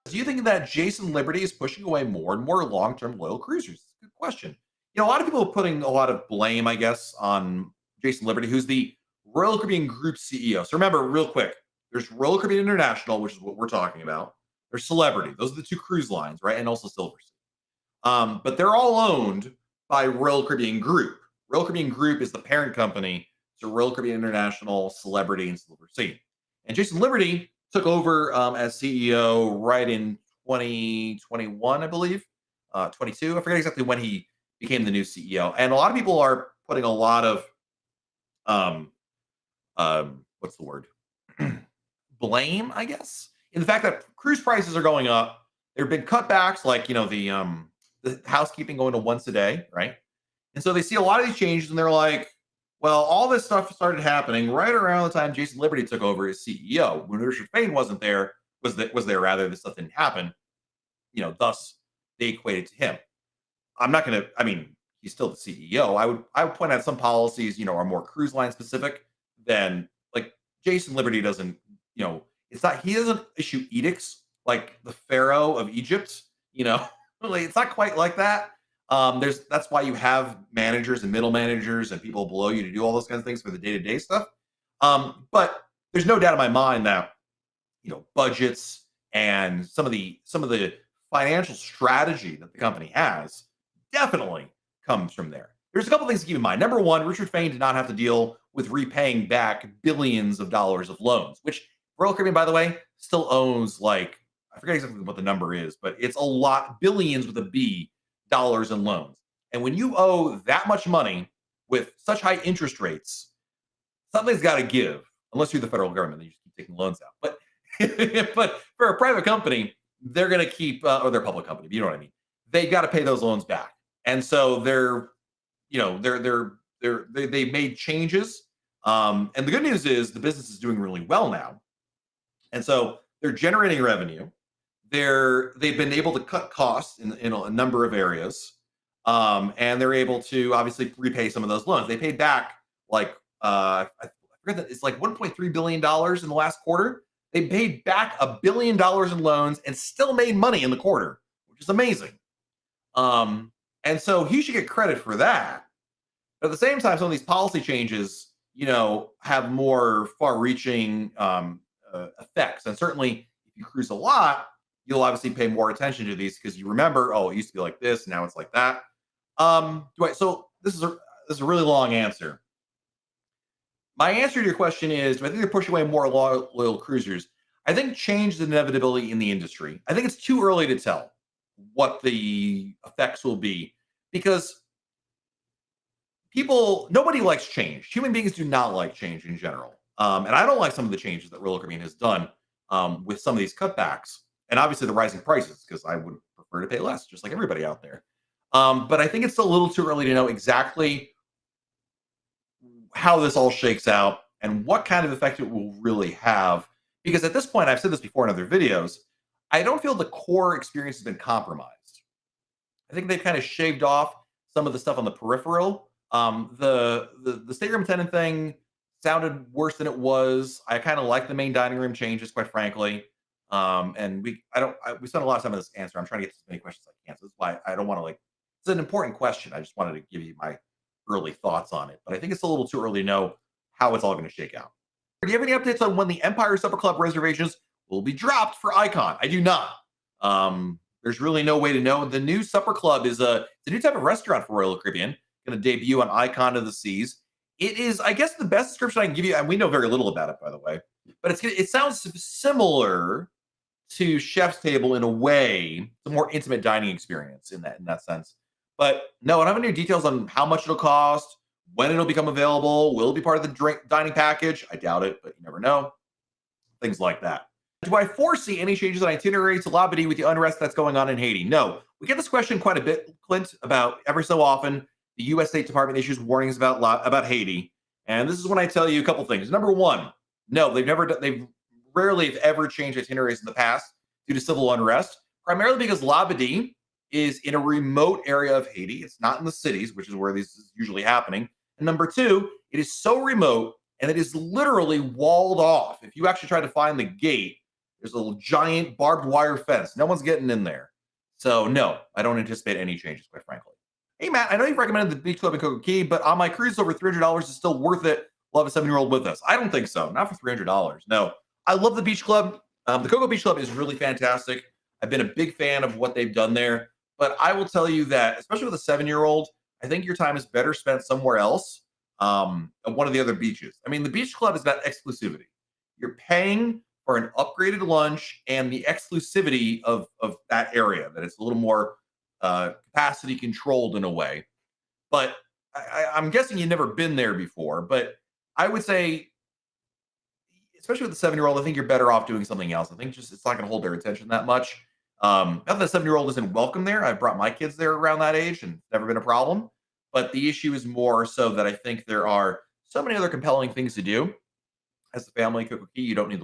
Do you think that Jason Liberty is pushing away more and more long-term loyal cruisers? Good question. A lot of people are putting a lot of blame, I guess, on Jason Liberty, who's the Royal Caribbean Group CEO. So remember, real quick, there's Royal Caribbean International, which is what we're talking about. There's Celebrity. Those are the two cruise lines, right? And also Silversea. But they're all owned by Royal Caribbean Group. Royal Caribbean Group is the parent company to Royal Caribbean International, Celebrity, and Silversea. And Jason Liberty took over as CEO right in 2021, I believe, 22. I forget exactly when he became the new CEO. And a lot of people are putting a lot of um, what's the word? Blame, I guess, in the fact that cruise prices are going up. There have been cutbacks, like the housekeeping going to once a day, right? And so they see a lot of these changes, and they're like, well, all this stuff started happening right around the time Jason Liberty took over as CEO. When Richard Fain wasn't there, was there rather, this stuff didn't happen. Thus they equated to him. I'm not gonna, I mean, he's still the CEO. I would point out some policies, are more cruise line specific than, like, Jason Liberty doesn't, it's not, he doesn't issue edicts like the Pharaoh of Egypt, like, it's not quite like that. That's why you have managers and middle managers and people below you to do all those kinds of things for the day-to-day stuff. But there's no doubt in my mind that budgets and some of the financial strategy that the company has definitely comes from there. There's a couple things to keep in mind. Number one, Richard Fain did not have to deal with repaying back billions of dollars of loans, which Royal Caribbean, by the way, still owns, like, I forget exactly what the number is, but it's a lot, billions with a B, dollars in loans. And when you owe that much money with such high interest rates, something's got to give, unless you're the federal government, then you just keep taking loans out. But but for a private company, they're going to keep, or they're a public company, but you know what I mean. They got to pay those loans back, and so they've made changes. And the good news is the business is doing really well now, and so they're generating revenue. They've been able to cut costs in a number of areas, and they're able to obviously repay some of those loans. They paid back, like, I forget that it's like $1.3 billion in the last quarter. They paid back $1 billion in loans and still made money in the quarter, which is amazing. And so he should get credit for that. But at the same time, some of these policy changes, have more far-reaching effects. And certainly, if you cruise a lot, you'll obviously pay more attention to these because you remember, oh, it used to be like this, now it's like that. So this is a really long answer. My answer to your question is, do I think they're pushing away more loyal cruisers? I think change is an inevitability in the industry. I think it's too early to tell what the effects will be because nobody likes change. Human beings do not like change in general. And I don't like some of the changes that Royal Caribbean has done with some of these cutbacks and obviously the rising prices, because I would prefer to pay less, just like everybody out there. But I think it's a little too early to know exactly how this all shakes out and what kind of effect it will really have. Because at this point, I've said this before in other videos, I don't feel the core experience has been compromised. I think they've kind of shaved off some of the stuff on the peripheral. The stateroom attendant thing sounded worse than it was. I kind of like the main dining room changes, quite frankly. And we spent a lot of time on this answer. I'm trying to get to as many questions as I can. So that's why I don't want to, like, it's an important question. I just wanted to give you my early thoughts on it, but I think it's a little too early to know how it's all going to shake out. Do you have any updates on when the Empire Supper Club reservations will be dropped for Icon? I do not. There's really no way to know. The new Supper Club is a new type of restaurant for Royal Caribbean, going to debut on Icon of the Seas. It is, I guess, the best description I can give you, and we know very little about it, by the way, but it sounds similar to Chef's Table in a way. It's a more intimate dining experience in that sense. But no, I don't have any details on how much it'll cost, when it'll become available. Will it be part of the dining package? I doubt it, but you never know. Things like that. Do I foresee any changes on itinerary to Labadee with the unrest that's going on in Haiti? No. We get this question quite a bit, Clint, about every so often. The U.S. State Department issues warnings about Haiti. And this is when I tell you a couple things. Number one, no, they've rarely, if ever, changed itineraries in the past due to civil unrest, primarily because Labadee is in a remote area of Haiti. It's not in the cities, which is where this is usually happening. And number two, it is so remote and it is literally walled off. If you actually try to find the gate, There's a little giant barbed wire fence. No one's getting in there. So no, I don't anticipate any changes, quite frankly. Hey Matt, I know you've recommended the Beach Club in Coco Key, but on my cruise over $300 is still worth it. We'll have a 7-year-old with us. I don't think so. Not for $300. No, I love the Beach Club. The Coco Beach Club is really fantastic. I've been a big fan of what they've done there. But I will tell you that, especially with a 7-year-old, I think your time is better spent somewhere else, at one of the other beaches. I mean, the Beach Club is about exclusivity. You're paying for an upgraded lunch and the exclusivity of that area, that it's a little more capacity controlled in a way. But I'm guessing you've never been there before. But I would say, especially with the 7-year-old, I think you're better off doing something else. I think just it's not going to hold their attention that much. Not that the 7-year-old isn't welcome there. I've brought my kids there around that age, and it's never been a problem. But the issue is more so that I think there are so many other compelling things to do as a family. Coco Key, you don't need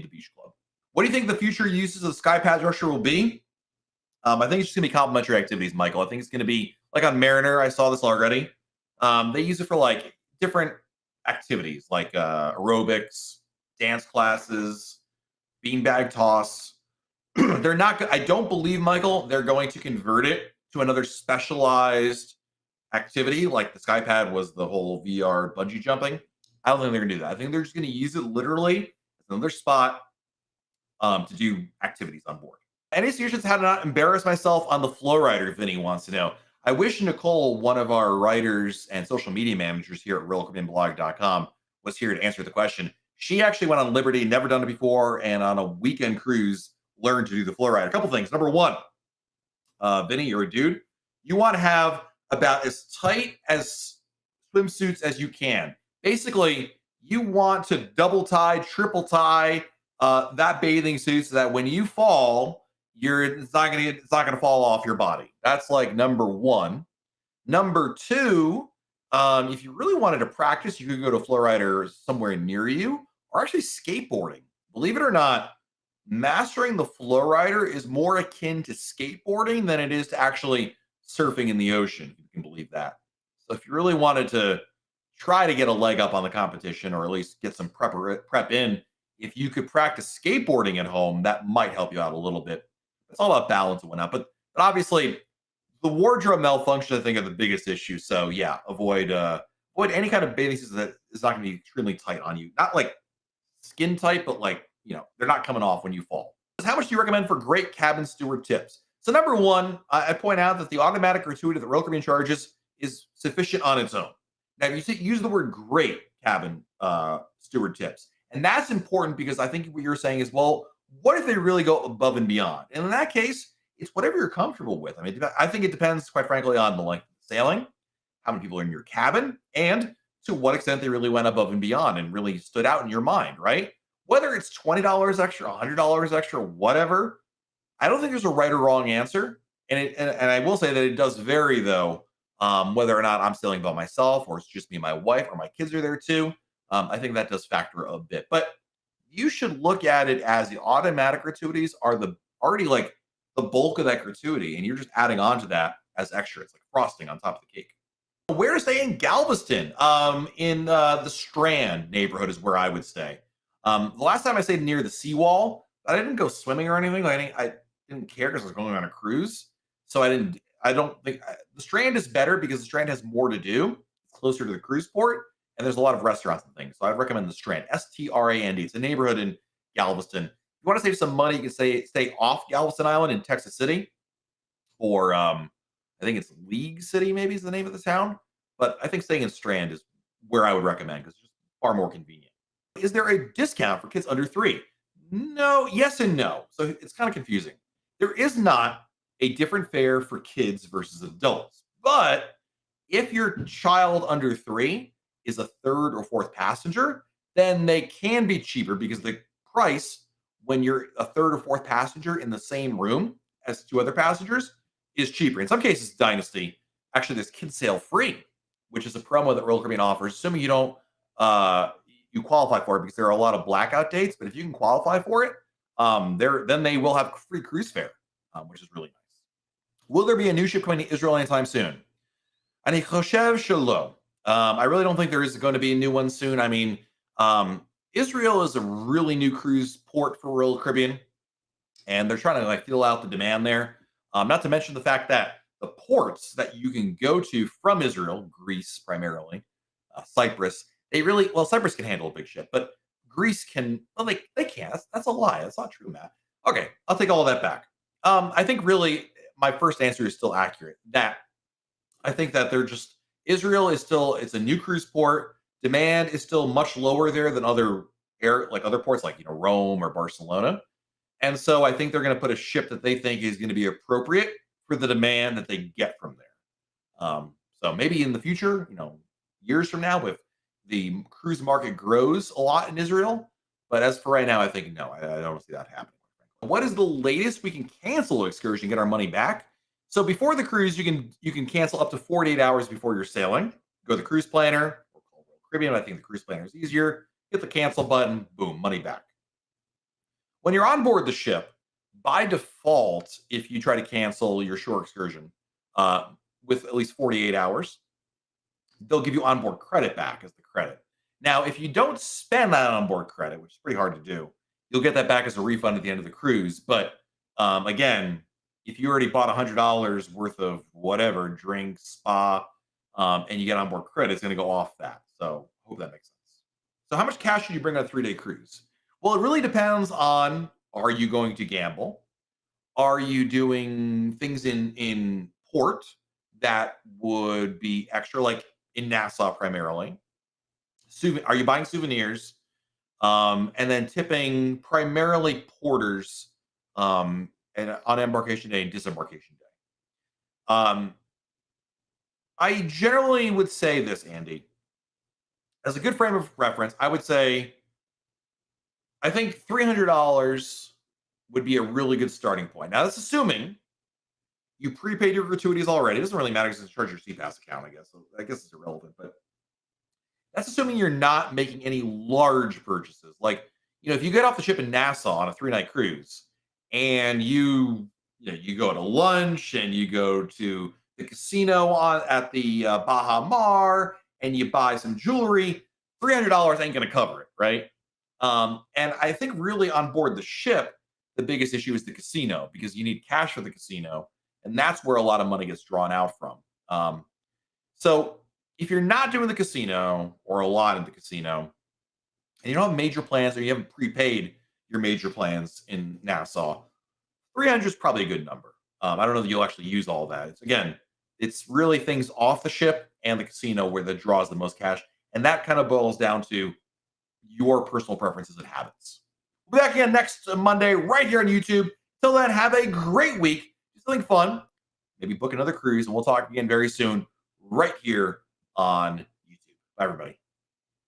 the beach club. What do you think the future uses of the Sky Pad Rusher will be? I think it's just gonna be complimentary activities, Michael. I think it's gonna be like on Mariner. I saw this already. They use it for like different activities, like aerobics, dance classes, beanbag toss. They're not. I don't believe, Michael, they're going to convert it to another specialized activity like the Skypad was the whole VR bungee jumping. I don't think they're gonna do that. I think they're just gonna use it literally as another spot to do activities on board. Any suggestions how to not embarrass myself on the flow rider? Vinny wants to know. I wish Nicole, one of our writers and social media managers here at RoyalCaribbeanBlog.com, was here to answer the question. She actually went on Liberty, never done it before, and on a weekend cruise learned to do the flow rider. A couple things. Number one, Vinny, you're a dude. You want to have about as tight as swimsuits as you can. Basically, you want to double tie, triple tie that bathing suit so that when you fall, it's not gonna fall off your body. That's like number one. Number two, if you really wanted to practice, you could go to flow rider somewhere near you, or actually skateboarding. Believe it or not, mastering the flow rider is more akin to skateboarding than it is to actually surfing in the ocean. If you can believe that. So if you really wanted to try to get a leg up on the competition, or at least get some prep in, if you could practice skateboarding at home, that might help you out a little bit. It's all about balance and whatnot. But obviously, the wardrobe malfunction, I think, are the biggest issue. So yeah, avoid any kind of bathing suit that is not going to be extremely tight on you. Not like skin tight, but like, they're not coming off when you fall. How much do you recommend for great cabin steward tips? So number one, I point out that the automatic gratuity that Royal Caribbean charges is sufficient on its own. Now, you use the word great cabin steward tips. And that's important because I think what you're saying is, well, what if they really go above and beyond? And in that case, it's whatever you're comfortable with. I mean, I think it depends, quite frankly, on the length of the sailing, how many people are in your cabin, and to what extent they really went above and beyond and really stood out in your mind, right? Whether it's $20 extra, $100 extra, whatever, I don't think there's a right or wrong answer. And I will say that it does vary, though, whether or not I'm sailing by myself, or it's just me and my wife, or my kids are there too. I think that does factor a bit. But you should look at it as the automatic gratuities are already like the bulk of that gratuity, and you're just adding on to that as extra. It's like frosting on top of the cake. Where to stay in Galveston? In the Strand neighborhood is where I would stay. The last time I stayed near the seawall, I didn't go swimming or anything. I didn't care because I was going on a cruise. So I don't think the Strand is better because the Strand has more to do. It's closer to the cruise port, and there's a lot of restaurants and things. So I'd recommend the Strand, Strand. It's a neighborhood in Galveston. If you want to save some money, you can stay off Galveston Island in Texas City, or I think it's League City, maybe is the name of the town. But I think staying in Strand is where I would recommend because it's just far more convenient. Is there a discount for kids under 3? No, yes and no. So it's kind of confusing. There is not a different fare for kids versus adults. But if your child under 3 is a third or fourth passenger, then they can be cheaper because the price when you're a third or fourth passenger in the same room as 2 other passengers is cheaper. In some cases, Dynasty, actually there's kids sail free, which is a promo that Royal Caribbean offers, assuming you don't you qualify for it, because there are a lot of blackout dates. But if you can qualify for it, then they will have free cruise fare, which is really nice. Will there be a new ship coming to Israel anytime soon? Ani choshev shelo. I really don't think there is going to be a new one soon. I mean, Israel is a really new cruise port for Royal Caribbean. and they're trying to like fill out the demand there. Not to mention the fact that the ports that you can go to from Israel, Greece primarily, Cyprus, they really well Cyprus can handle a big ship, but Greece can well they can't. That's a lie. That's not true, Matt. Okay, I'll take all of that back. I think really my first answer is still accurate. That I think that they're just Israel is still it's a new cruise port. Demand is still much lower there than other other ports like Rome or Barcelona. And so I think they're going to put a ship that they think is going to be appropriate for the demand that they get from there. So maybe in the future, years from now, if the cruise market grows a lot in Israel, but as for right now, I think no, I don't see that happening. What is the latest we can cancel an excursion and get our money back? So before the cruise, you can cancel up to 48 hours before you're sailing. Go to the cruise planner or call Royal Caribbean. I think the cruise planner is easier. Hit the cancel button, boom, money back. When you're on board the ship, by default, if you try to cancel your shore excursion with at least 48 hours, they'll give you onboard credit back as the credit. Now, if you don't spend that onboard credit, which is pretty hard to do, you'll get that back as a refund at the end of the cruise. But again, if you already bought $100 worth of whatever, drink, spa, and you get onboard credit, it's going to go off that. So hope that makes sense. So how much cash should you bring on a 3-day cruise? Well, it really depends on, are you going to gamble? Are you doing things in port that would be extra, like in Nassau primarily? Are you buying souvenirs? And then tipping primarily porters and on embarkation day and disembarkation day. I generally would say this, Andy, as a good frame of reference. I would say I think $300 would be a really good starting point. Now, that's assuming you prepaid your gratuities already. It doesn't really matter because it's charge your CPAS account, I guess. So I guess it's irrelevant, but that's assuming you're not making any large purchases. Like, if you get off the ship in Nassau on a 3-night cruise and you go to lunch and you go to the casino at the Baja Mar and you buy some jewelry, $300 ain't going to cover it, right? And I think really on board the ship, the biggest issue is the casino because you need cash for the casino. And that's where a lot of money gets drawn out from. So if you're not doing the casino or a lot in the casino, and you don't have major plans or you haven't prepaid your major plans in Nassau, 300 is probably a good number. I don't know that you'll actually use all that. It's really things off the ship and the casino where that draws the most cash. And that kind of boils down to your personal preferences and habits. We'll be back again next Monday right here on YouTube. Till then, have a great week. Do something fun. Maybe book another cruise, and we'll talk again very soon right here on YouTube. Bye, everybody.